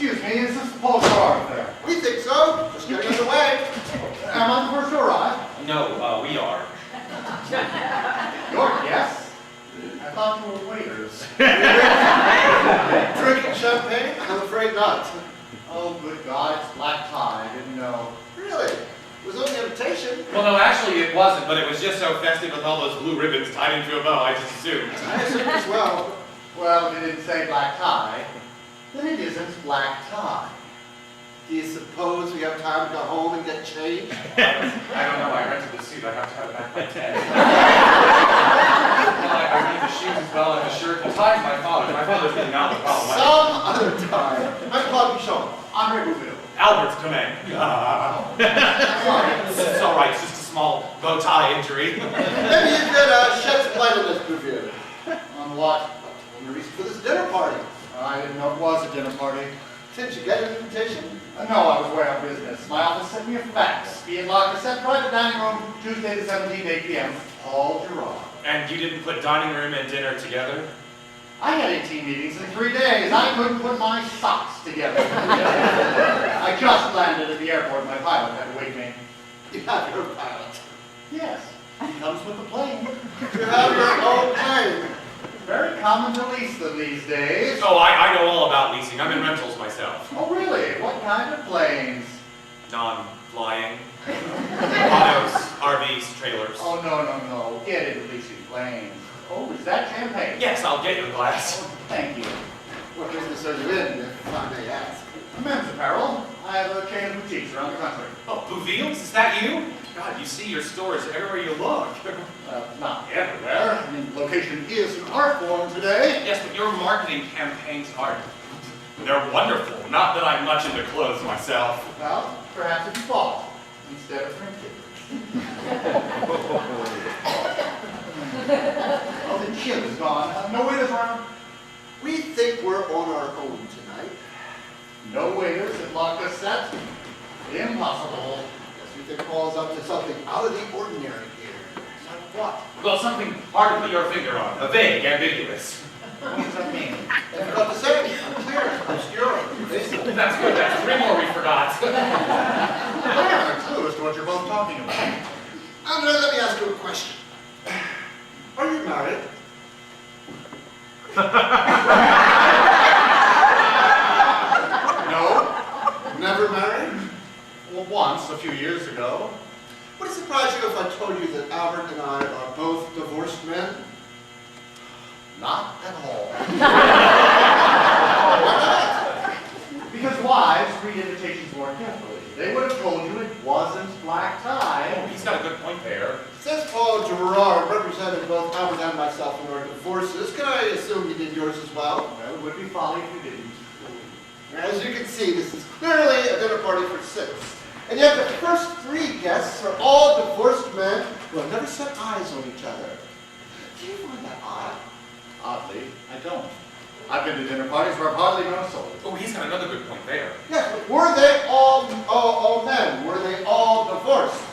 Excuse me, is this Paul Gerard there? We think so. Just getting underway. Am I the first to arrive? No, we are. Your guests? I thought you were waiters. Drinking champagne? I'm afraid not. Oh, good God, it's black tie. I didn't know. Really? It was only an invitation. Well, no, actually it wasn't, but it was just so festive with all those blue ribbons tied into a bow, I just assumed. I assumed as well. Well, if you didn't say black tie, then it isn't black tie. Do you suppose we have time to go home and get changed? I don't know, I rented the suit, I have to have it back by 10. Well, I need the shoes as well and the shirt, and tie to my father. My father's getting out of the problem. Some other time. I'm Claude Bichon. Andre Bouville. Albert's domain. Sorry. It's all right, it's just a small bow tie injury. Maybe you could shed some light on this review. On what? The reason for this dinner party. I didn't know it was a dinner party. Didn't you get an invitation? No, I was away on business. My office sent me a fax. Be in La Cassette, private dining room, Tuesday the 17th, 8 p.m. Paul Gerard. And you didn't put dining room and dinner together? I had 18 meetings in 3 days. I couldn't put my socks together. I just landed at the airport. My pilot had to wake me. You have your own pilot. Yes, he comes with the plane. You have your own plane. Very common to lease them these days. Oh, I know all about leasing. I'm in rentals myself. Oh, really? What kind of planes? Non-flying. Autos, RVs, trailers. Oh, no. Get into leasing planes. Oh, is that champagne? Yes, I'll get you a glass. Oh, thank you. What business are you in, if I may ask? Men's apparel. I have a chain of boutiques around the country. Oh, Bouville's? Is that you? God, you see your stores everywhere you look. Not everywhere. I mean, location is an art form today. Yes, but your marketing campaigns are... They're wonderful. Not that I'm much into clothes myself. Well, perhaps if you bought instead of printed. Oh, the chill is gone. No waiters around. We think we're on our own tonight. No waiters at La Cassette. Impossible. Guess we think Paul's up to something out of the ordinary here. Like what? Well, something hard to put your finger on. A vague, ambiguous. What does that mean? About the same. Unclear. Obscure. Evasive. That's good. That's 3 more we forgot. I haven't a clue as to what you're both talking about. Andre, let me ask you a question. Are you married? No? Never married? Well, once, a few years ago. Would it surprise you if I told you that Albert and I are both divorced men? Not at all. Why not? Because wives read invitations more carefully. They would have told you it wasn't black tie. Oh, he's got a good point there. Since Paul Gerard represented both Albert and myself in our divorces, can I assume you did yours as well? Well, it would be folly if you didn't. As you can see, this is clearly a dinner party for 6. And yet the first 3 guests are all divorced men who have never set eyes on each other. Do you find that odd? Oddly, I don't. I've been to dinner parties where I've hardly known a soul. Oh, he's got another good point there. Yes, but were they all men? Were they all divorced?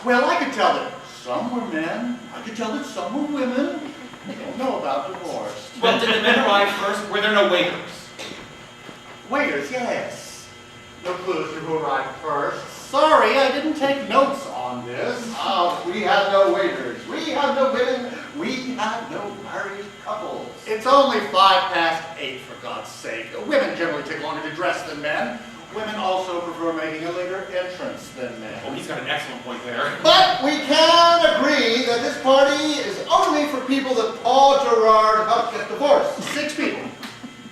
Well, I could tell that some were men. I could tell that some were women. I don't know about divorce. Well, did the men arrive first? Were there no waiters? Waiters, yes. No clue as to who arrived first. Sorry, I didn't take notes on this. We have no waiters. We have no women. We have no married couples. It's only 8:05, for God's sake. Women generally take longer to dress than men. Women also prefer making a later entrance than men. Oh, he's got an excellent point there. But we can agree that this party is only for people that Paul Gerard helped get divorced. 6 people.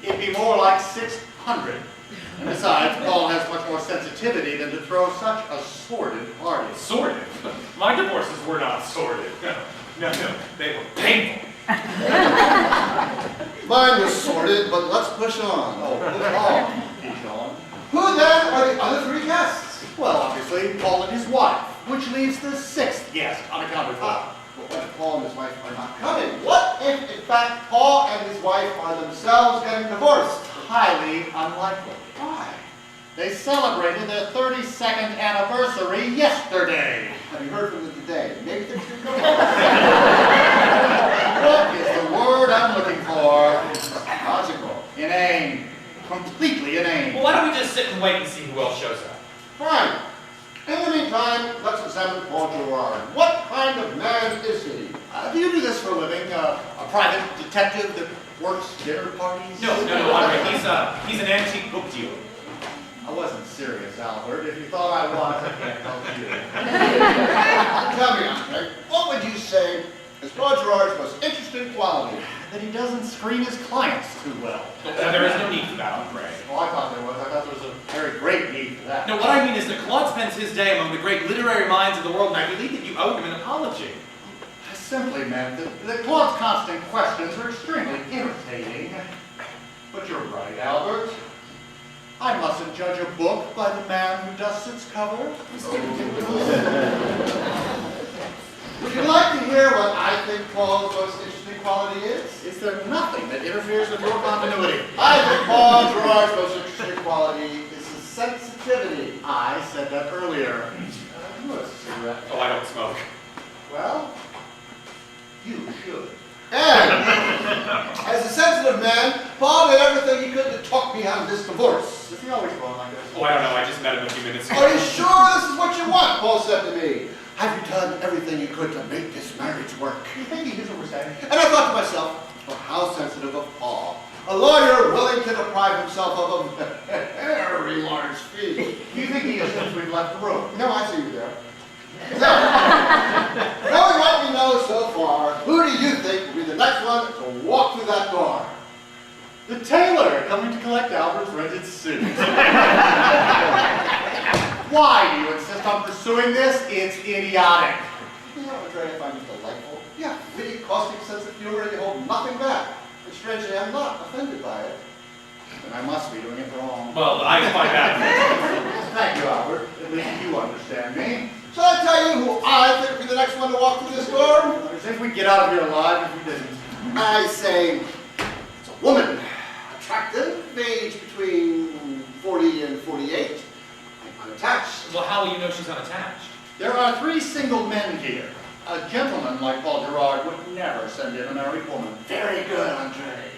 It'd be more like 600. And besides, Paul has much more sensitivity than to throw such a sordid party. Sordid? My divorces were not sordid. No, they were painful. Mine was sordid, but let's push on. Oh, push on, Bichon. Who then are the other 3 guests? Well, obviously, Paul and his wife, which leaves the 6th guest unaccounted for. But what if Paul and his wife are not coming? What if, in fact, Paul and his wife are themselves getting divorced? Highly unlikely. Why? They celebrated their 32nd anniversary yesterday. Have you heard from them today? Maybe things could go on. What is the word I'm looking for? Logical. Inane. completely inane. Well, why don't we just sit and wait and see who else shows up? Fine. In the meantime, let's examine Paul Gerard. What kind of man is he? Do you do this for a living? A private detective that works dinner parties? No, Andre, he's an antique book dealer. I wasn't serious, Albert. If you thought I was, I can't help you. Tell me, Andre, what would you say is Paul Gerard's most interesting quality? That he doesn't screen his clients too well. There is no need for that, Andre. Oh, I thought there was. I thought there was a very great need for that. No, what I mean is that Claude spends his day among the great literary minds of the world, and I believe that you owe him an apology. I simply meant that Claude's constant questions are extremely irritating. But you're right, Albert. I mustn't judge a book by the man who dusts its cover. Would you like to hear what I think Paul's most interesting quality is? Is there nothing that interferes with your continuity? I think Paul Gerard's most interesting quality is his sensitivity. I said that earlier. You want a cigarette? Oh, I don't smoke. Well, you should. And, as a sensitive man, Paul did everything he could to talk me out of this divorce. Is he always going like this? Oh, I don't know, I just met him a few minutes ago. Are you sure this is what you want? Paul said to me. Have you done everything you could to make this marriage work? You think he is what we're saying? And I thought to myself, well, how sensitive of Paul. A lawyer willing to deprive himself of a very large fee. You think he is since we've left the room? No, I see you there. So, knowing what we know so far, who do you think will be the next one to walk through that door? The tailor coming to collect Albert's rented suit. Why do you insist on pursuing this? It's idiotic. You know, Andre, I find it delightful. Yeah, witty, caustic sense of humor, you hold nothing back. And strangely, I'm not offended by it. Then I must be doing it wrong. Well, I find that. Thank you, Albert. At least you understand me. Shall I tell you who I think will be the next one to walk through this door? As if we'd get out of here alive if we didn't. I say it's a woman. Attractive, age between 40 and 48. And unattached. Well, how will you know she's unattached? There are 3 single men here. A gentleman like Paul Gerard would never send in a married woman. Very good, Andre.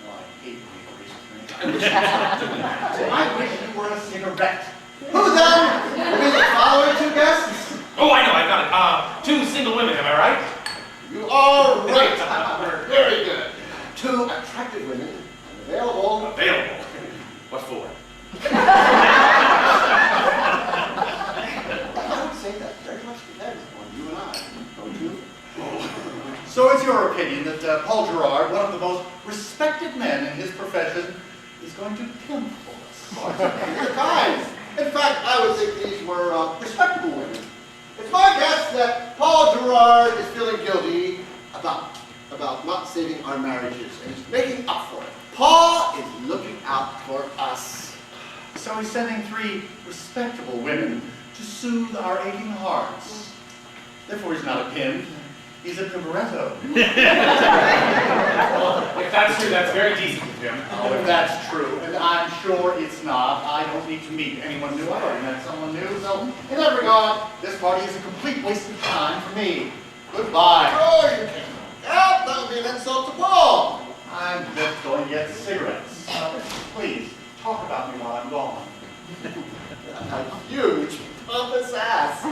Oh, I hate when he agrees with me. I wish you stopped doing that. I wish you were a cigarette. Who then will be the following 2 guests? Oh, I know, I got it. 2 single women, am I right? You are right. Very good. 2 attractive women, and available. Available. What for? I would say that very much depends on you and I, don't you? So it's your opinion that Paul Gerard, one of the most respected men in his profession, is going to pimp for us? You're kind. In fact, I would think these were respectable women. It's my guess that Paul Gerard is feeling guilty about not saving our marriages, and he's making up for it. Paul is looking out for us. So he's sending 3 respectable women to soothe our aching hearts. Therefore, he's not a pimp. He's a pimparetto. Well, if that's true, that's very decent of him. Oh, if that's true, and I'm sure it's not, I don't need to meet anyone new. I've already met someone new, so in that regard, this party is a complete waste of time for me. Goodbye. Oh, you can't. That would be an insult to Paul. I'm just going to get cigarettes. Please, talk about me while I'm gone. A huge pompous ass.